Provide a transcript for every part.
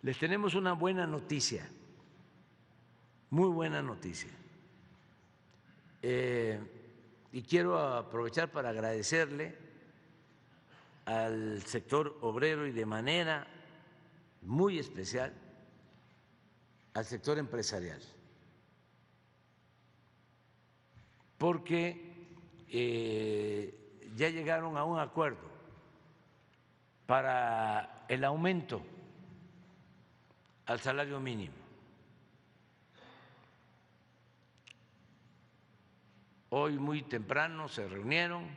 les tenemos una buena noticia, muy buena noticia. Y quiero aprovechar para agradecerle al sector obrero y de manera muy especial al sector empresarial, porque ya llegaron a un acuerdo para el aumento al salario mínimo. Hoy muy temprano se reunieron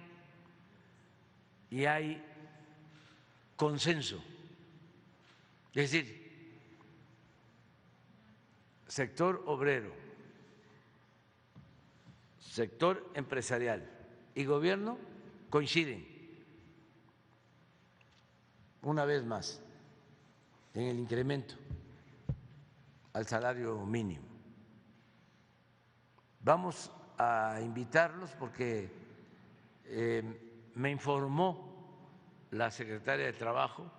y hay consenso, es decir, sector obrero, sector empresarial y gobierno coinciden una vez más en el incremento al salario mínimo. Vamos a invitarlos porque me informó la secretaria de Trabajo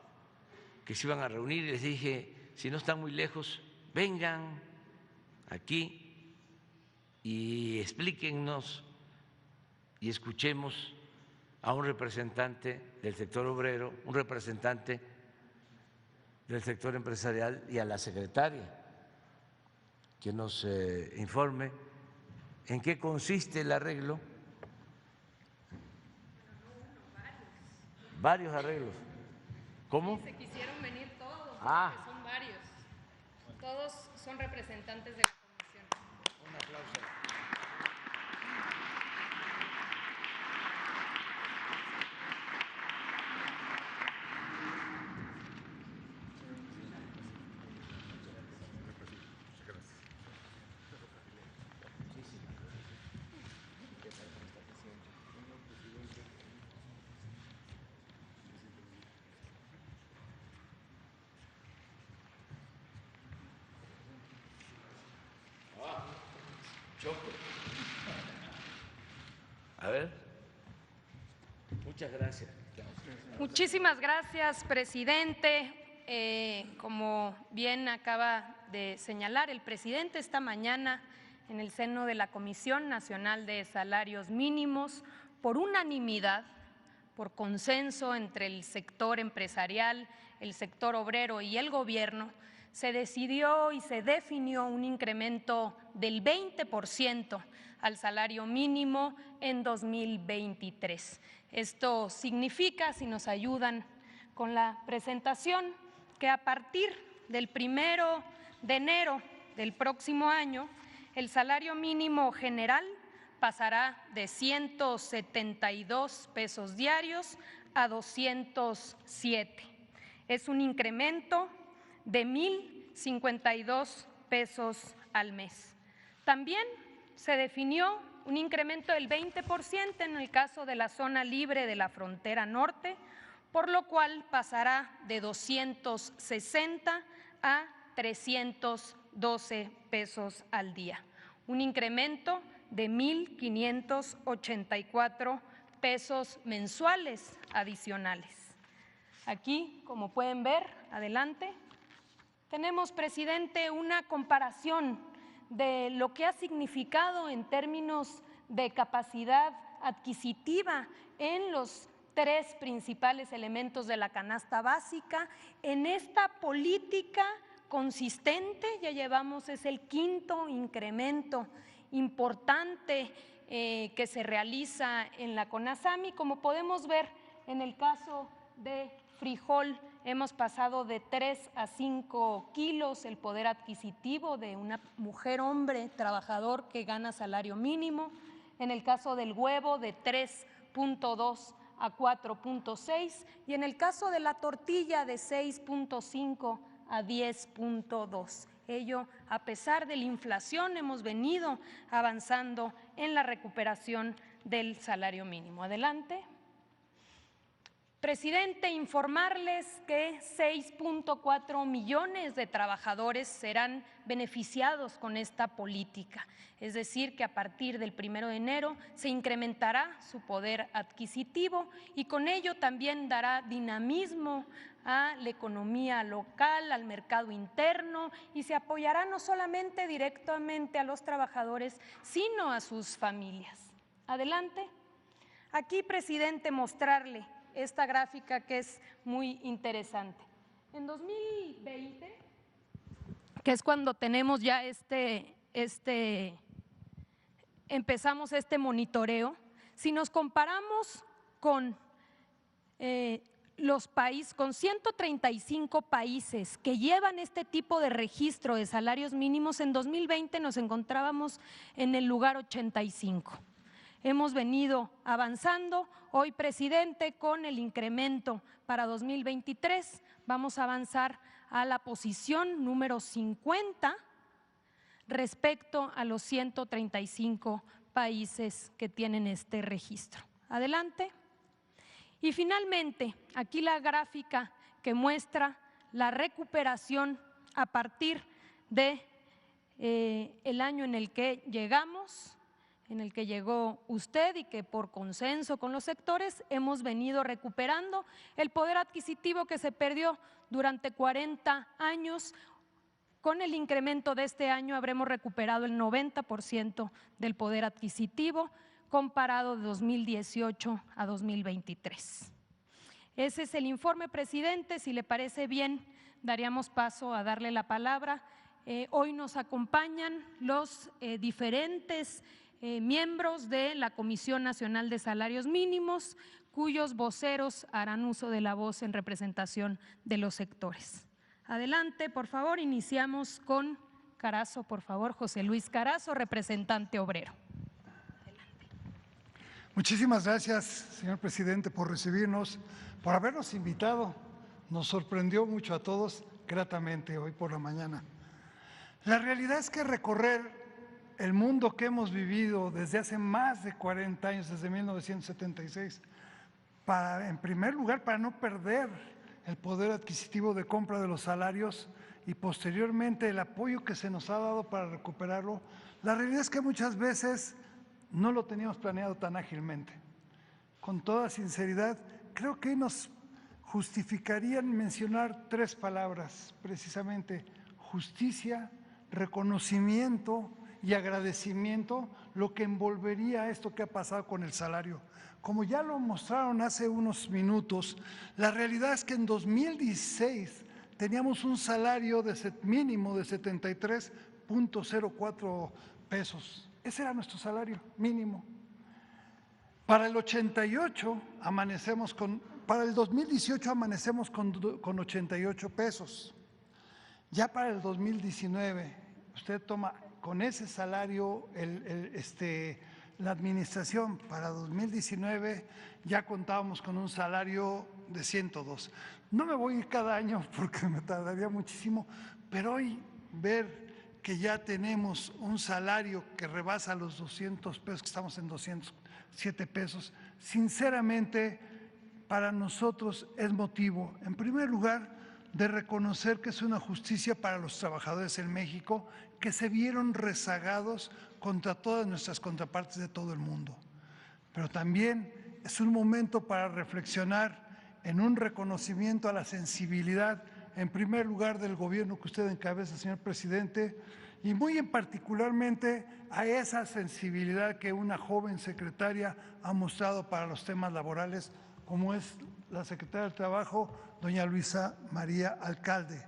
que se iban a reunir y les dije, si no están muy lejos, vengan aquí y explíquennos y escuchemos a un representante del sector obrero, un representante del sector empresarial y a la secretaria que nos informe en qué consiste el arreglo. Varios arreglos. ¿Cómo? Sí, se quisieron venir todos, porque son varios. Todos son representantes de la comisión. Un aplauso. Choco. A ver. Muchas gracias. Muchísimas gracias, presidente. Como bien acaba de señalar el presidente, esta mañana en el seno de la Comisión Nacional de Salarios Mínimos, por unanimidad, por consenso entre el sector empresarial, el sector obrero y el gobierno, se decidió y se definió un incremento del 20% al salario mínimo en 2023. Esto significa, si nos ayudan con la presentación, que a partir del 1 de enero del próximo año, el salario mínimo general pasará de 172 pesos diarios a 207. Es un incremento de 1,052 pesos al mes. También se definió un incremento del 20% en el caso de la zona libre de la frontera norte, por lo cual pasará de 260 a 312 pesos al día. Un incremento de 1,584 pesos mensuales adicionales. Aquí, como pueden ver, adelante, tenemos, presidente, una comparación de lo que ha significado en términos de capacidad adquisitiva en los tres principales elementos de la canasta básica. En esta política consistente ya llevamos, es el quinto incremento importante que se realiza en la CONASAMI. Como podemos ver en el caso de frijol, hemos pasado de 3 a 5 kilos el poder adquisitivo de una mujer, hombre, trabajador que gana salario mínimo. En el caso del huevo, de 3,2 a 4,6, y en el caso de la tortilla, de 6,5 a 10,2. Ello, a pesar de la inflación, hemos venido avanzando en la recuperación del salario mínimo. Adelante. Presidente, informarles que 6,4 millones de trabajadores serán beneficiados con esta política, es decir, que a partir del 1 de enero se incrementará su poder adquisitivo y con ello también dará dinamismo a la economía local, al mercado interno, y se apoyará no solamente directamente a los trabajadores, sino a sus familias. Adelante. Aquí, presidente, mostrarle esta gráfica que es muy interesante. En 2020, que es cuando tenemos ya empezamos este monitoreo, si nos comparamos con con 135 países que llevan este tipo de registro de salarios mínimos, en 2020 nos encontrábamos en el lugar 85. Hemos venido avanzando. Hoy, presidente, con el incremento para 2023, vamos a avanzar a la posición número 50 respecto a los 135 países que tienen este registro. Adelante. Y finalmente, aquí la gráfica que muestra la recuperación a partir de el año en el que llegamos, en el que llegó usted y que por consenso con los sectores hemos venido recuperando el poder adquisitivo que se perdió durante 40 años. Con el incremento de este año habremos recuperado el 90% del poder adquisitivo comparado de 2018 a 2023. Ese es el informe, presidente. Si le parece bien, daríamos paso a darle la palabra. Hoy nos acompañan los diferentes miembros de la Comisión Nacional de Salarios Mínimos, cuyos voceros harán uso de la voz en representación de los sectores. Adelante, por favor, iniciamos con Carazo, por favor, José Luis Carazo, representante obrero. Muchísimas gracias, señor presidente, por recibirnos, por habernos invitado. Nos sorprendió mucho a todos gratamente hoy por la mañana. La realidad es que recorrer el mundo que hemos vivido desde hace más de 40 años, desde 1976, en primer lugar, para no perder el poder adquisitivo de compra de los salarios y posteriormente el apoyo que se nos ha dado para recuperarlo, la realidad es que muchas veces no lo teníamos planeado tan ágilmente. Con toda sinceridad, creo que nos justificarían mencionar 3 palabras, precisamente: justicia, reconocimiento y agradecimiento, lo que envolvería esto que ha pasado con el salario. Como ya lo mostraron hace unos minutos, la realidad es que en 2016 teníamos un salario mínimo de 73.04 pesos. Ese era nuestro salario mínimo. Para el 2018 amanecemos con 88 pesos. Ya para el 2019, usted toma con ese salario la administración. Para 2019 ya contábamos con un salario de 102. No me voy a ir cada año porque me tardaría muchísimo, pero hoy ver que ya tenemos un salario que rebasa los 200 pesos, que estamos en 207 pesos, sinceramente para nosotros es motivo, en primer lugar, de reconocer que es una justicia para los trabajadores en México que se vieron rezagados contra todas nuestras contrapartes de todo el mundo. Pero también es un momento para reflexionar en un reconocimiento a la sensibilidad, en primer lugar, del gobierno que usted encabeza, señor presidente, y muy en particularmente a esa sensibilidad que una joven secretaria ha mostrado para los temas laborales, como es la secretaria del Trabajo, doña Luisa María Alcalde.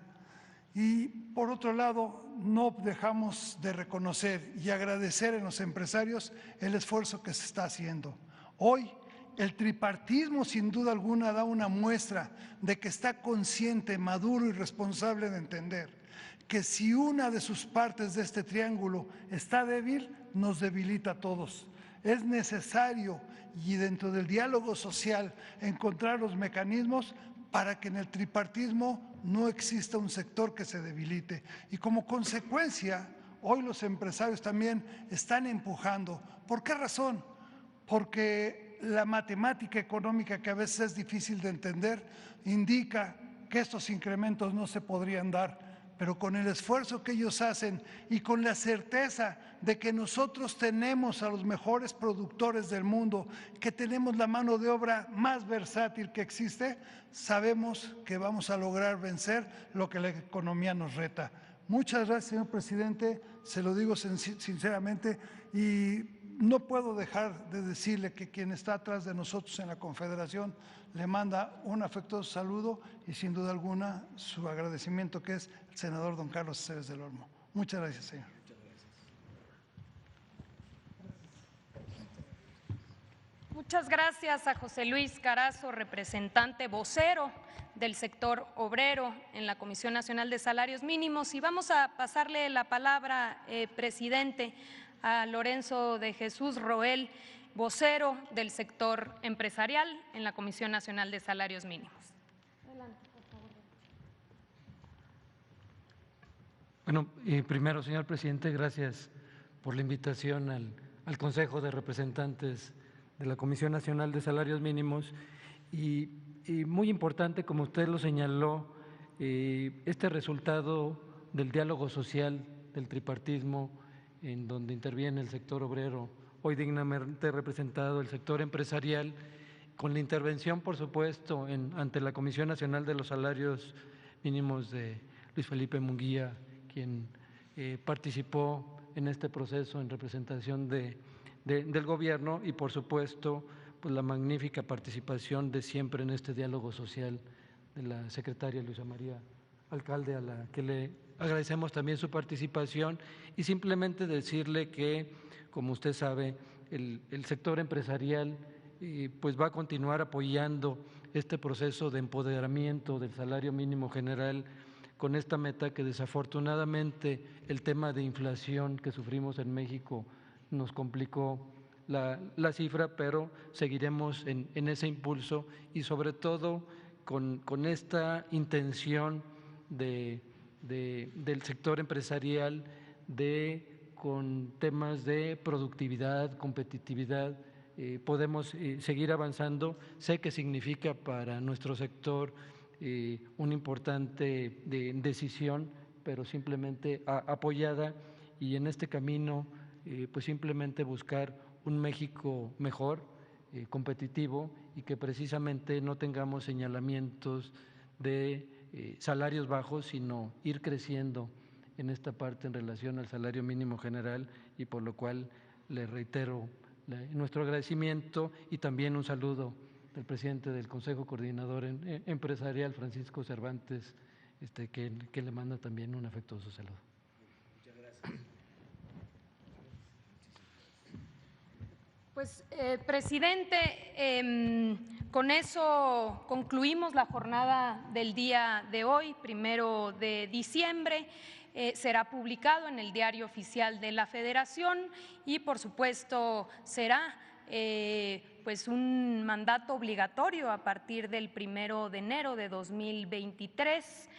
Y por otro lado, no dejamos de reconocer y agradecer en los empresarios el esfuerzo que se está haciendo. Hoy, el tripartismo sin duda alguna da una muestra de que está consciente, maduro y responsable de entender que si una de sus partes de este triángulo está débil, nos debilita a todos. Es necesario, y dentro del diálogo social, encontrar los mecanismos para que en el tripartismo no exista un sector que se debilite. Y como consecuencia, hoy los empresarios también están empujando. ¿Por qué razón? Porque la matemática económica, que a veces es difícil de entender, indica que estos incrementos no se podrían dar pero con el esfuerzo que ellos hacen y con la certeza de que nosotros tenemos a los mejores productores del mundo, que tenemos la mano de obra más versátil que existe, sabemos que vamos a lograr vencer lo que la economía nos reta. Muchas gracias, señor presidente, se lo digo sinceramente, y no puedo dejar de decirle que quien está atrás de nosotros en la Confederación le manda un afectuoso saludo y sin duda alguna su agradecimiento, que es el senador don Carlos Aceves del Olmo. Muchas gracias, señor. Muchas gracias a José Luis Carazo, representante vocero del sector obrero en la Comisión Nacional de Salarios Mínimos. Y vamos a pasarle la palabra, presidente, a Lorenzo de Jesús Roel, vocero del sector empresarial en la Comisión Nacional de Salarios Mínimos. Adelante, por favor. Bueno, primero, señor presidente, gracias por la invitación al Consejo de Representantes de la Comisión Nacional de Salarios Mínimos. Y muy importante, como usted lo señaló, este resultado del diálogo social, del tripartismo, en donde interviene el sector obrero, hoy dignamente representado el sector empresarial, con la intervención, por supuesto, ante la Comisión Nacional de los Salarios Mínimos de Luis Felipe Munguía, quien participó en este proceso en representación del gobierno, y por supuesto pues la magnífica participación de siempre en este diálogo social de la secretaria Luisa María Alcalde, a la que le agradecemos también su participación, y simplemente decirle que, como usted sabe, el sector empresarial pues va a continuar apoyando este proceso de empoderamiento del salario mínimo general, con esta meta que desafortunadamente el tema de inflación que sufrimos en México nos complicó la cifra, pero seguiremos en ese impulso, y sobre todo con esta intención del sector empresarial con temas de productividad, competitividad, podemos seguir avanzando. Sé que significa para nuestro sector una importante decisión, pero simplemente apoyada, y en este camino pues simplemente buscar un México mejor, competitivo, y que precisamente no tengamos señalamientos de salarios bajos, sino ir creciendo en esta parte en relación al salario mínimo general, y por lo cual le reitero nuestro agradecimiento, y también un saludo del presidente del Consejo Coordinador Empresarial, Francisco Cervantes, que le manda también un afectuoso saludo. Muchas gracias. Pues, presidente, con eso concluimos la jornada del día de hoy, 1 de diciembre. Será publicado en el Diario Oficial de la Federación y, por supuesto, será pues un mandato obligatorio a partir del 1 de enero de 2023.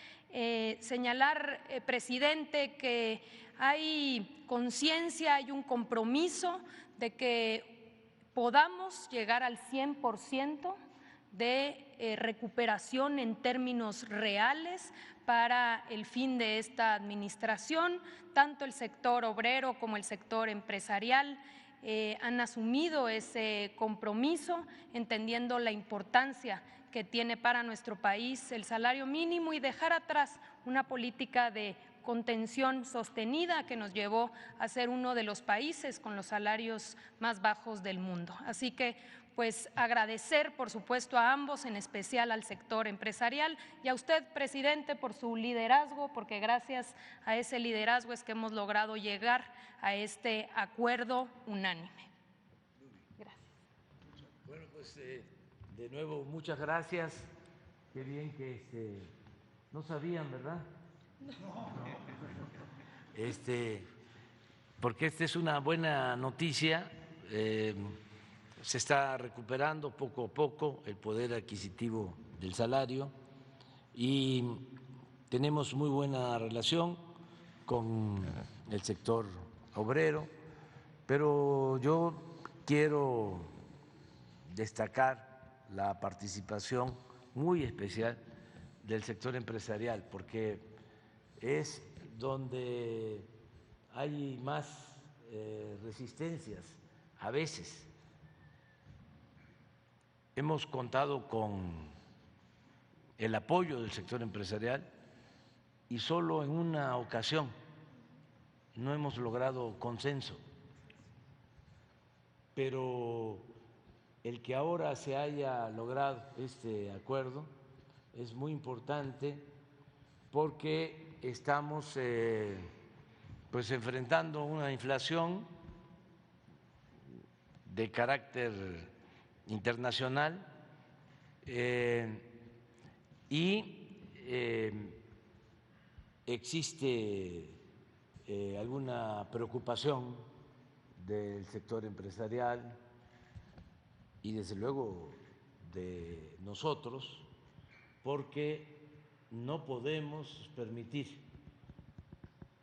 Señalar, presidente, que hay conciencia, hay un compromiso de que podamos llegar al 100% de recuperación en términos reales para el fin de esta administración. Tanto el sector obrero como el sector empresarial han asumido ese compromiso, entendiendo la importancia que tiene para nuestro país el salario mínimo, y dejar atrás una política de contención sostenida que nos llevó a ser uno de los países con los salarios más bajos del mundo. Así que, pues, agradecer, por supuesto, a ambos, en especial al sector empresarial, y a usted, presidente, por su liderazgo, porque gracias a ese liderazgo es que hemos logrado llegar a este acuerdo unánime. Gracias. Bueno, pues de nuevo, muchas gracias. Qué bien que no sabían, ¿verdad? No. Porque esta es una buena noticia. Se está recuperando poco a poco el poder adquisitivo del salario, y tenemos muy buena relación con el sector obrero, pero yo quiero destacar la participación muy especial del sector empresarial, porque es donde hay más resistencias a veces. Hemos contado con el apoyo del sector empresarial y solo en una ocasión no hemos logrado consenso, pero el que ahora se haya logrado este acuerdo es muy importante porque estamos pues enfrentando una inflación de carácter internacional y existe alguna preocupación del sector empresarial y desde luego de nosotros, porque no podemos permitir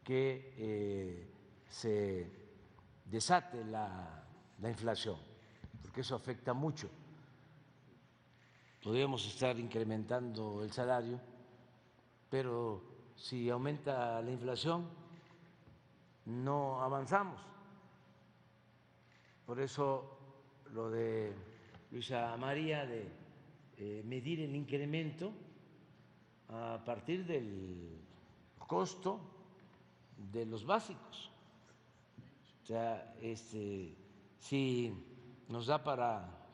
que se desate la inflación, porque eso afecta mucho. Podríamos estar incrementando el salario, pero si aumenta la inflación, no avanzamos. Por eso lo de Luisa María de medir el incremento a partir del costo de los básicos. O sea, si nos da para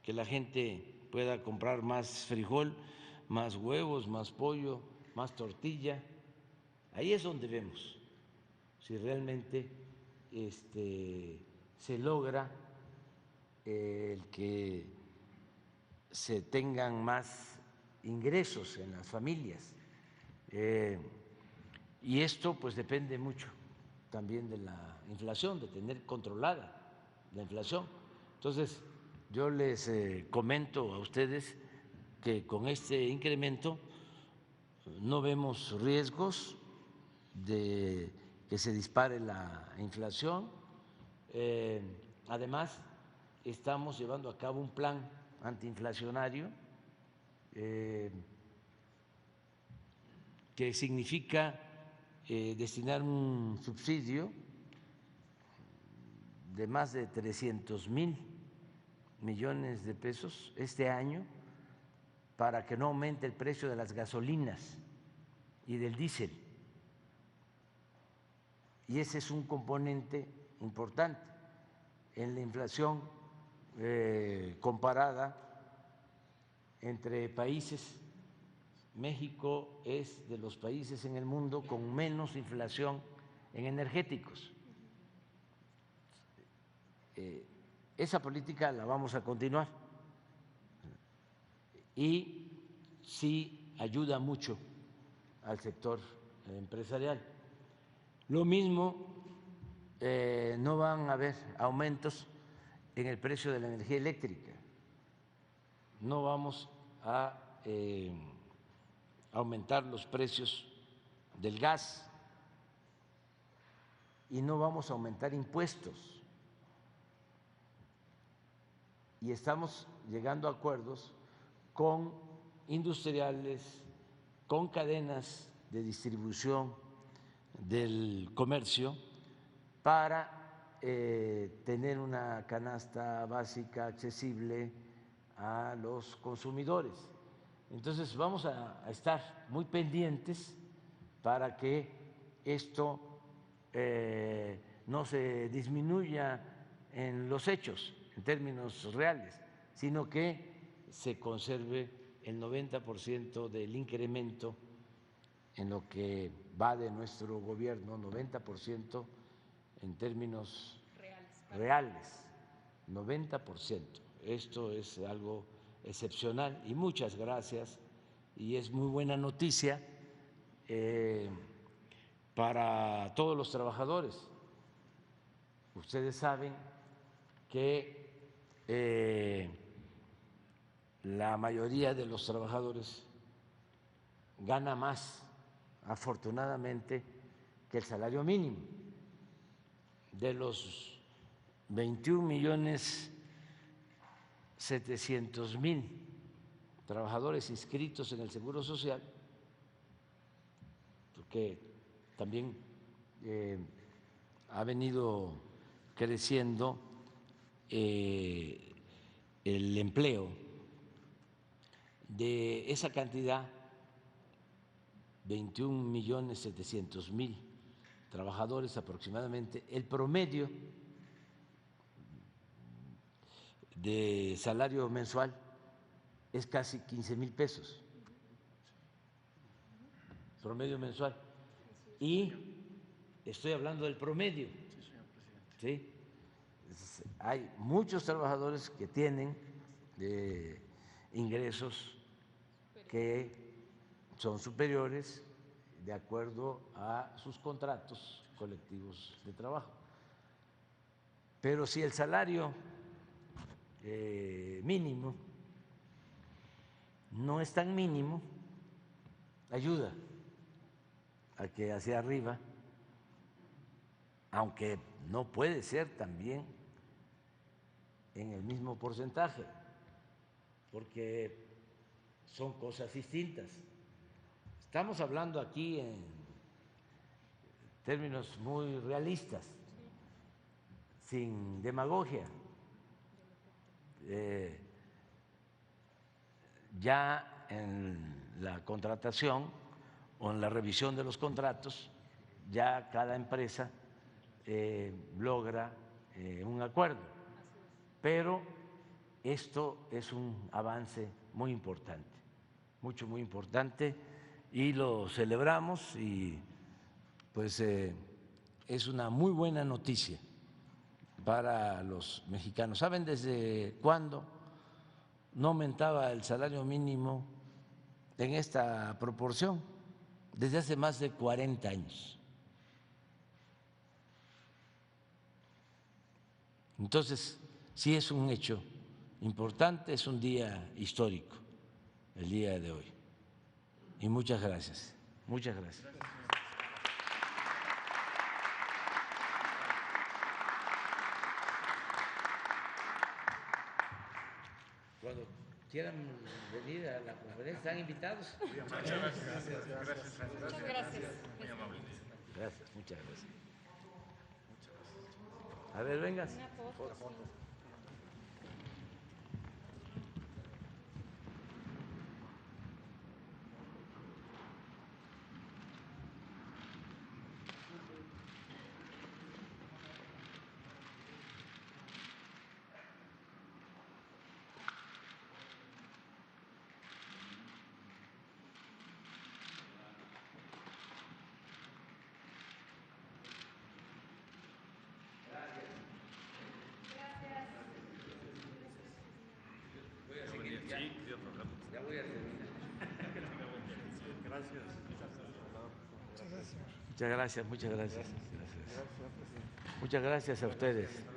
que la gente pueda comprar más frijol, más huevos, más pollo, más tortilla, ahí es donde vemos si realmente se logra el que se tengan más ingresos en las familias. Y esto pues depende mucho también de la inflación, de tener controlada la inflación. Entonces, yo les comento a ustedes que con este incremento no vemos riesgos de que se dispare la inflación. Además, estamos llevando a cabo un plan antiinflacionario que significa destinar un subsidio de más de 300,000 millones de pesos este año para que no aumente el precio de las gasolinas y del diésel. Y ese es un componente importante en la inflación comparada entre países. México es de los países en el mundo con menos inflación en energéticos. Esa política la vamos a continuar y sí ayuda mucho al sector empresarial. Lo mismo, no van a haber aumentos en el precio de la energía eléctrica, no vamos a aumentar los precios del gas y no vamos a aumentar impuestos. Y estamos llegando a acuerdos con industriales, con cadenas de distribución del comercio para tener una canasta básica accesible a los consumidores. Entonces vamos a estar muy pendientes para que esto no se disminuya en los hechos, en términos reales, sino que se conserve el 90% del incremento en lo que va de nuestro gobierno, 90% en términos reales, 90%. Esto es algo excepcional y muchas gracias, y es muy buena noticia para todos los trabajadores. Ustedes saben que la mayoría de los trabajadores gana más, afortunadamente, que el salario mínimo. De los 21.700.000 trabajadores inscritos en el Seguro Social, porque porque también ha venido creciendo el empleo. De esa cantidad, 21.700.000 trabajadores aproximadamente, el promedio de salario mensual es casi 15,000 pesos, promedio mensual. Y estoy hablando del promedio, ¿sí? Hay muchos trabajadores que tienen ingresos que son superiores de acuerdo a sus contratos colectivos de trabajo. Pero si el salario mínimo no es tan mínimo, ayuda a que hacia arriba, aunque no puede ser también en el mismo porcentaje, porque son cosas distintas. Estamos hablando aquí en términos muy realistas, sin demagogia. Ya en la contratación o en la revisión de los contratos, ya cada empresa logra un acuerdo, pero esto es un avance muy importante, muy importante, y lo celebramos, y pues es una muy buena noticia para los mexicanos. ¿Saben desde cuándo no aumentaba el salario mínimo en esta proporción? Desde hace más de 40 años. Entonces, sí es un hecho importante, es un día histórico el día de hoy. Y muchas gracias, muchas gracias. Cuando quieran venir a la conferencia, están invitados. Muchas gracias. Muchas gracias. Muy amable. Gracias, muchas gracias. A ver, vengas. Una foto. Ya voy a terminar. Gracias. Muchas gracias, muchas gracias. Muchas gracias a ustedes.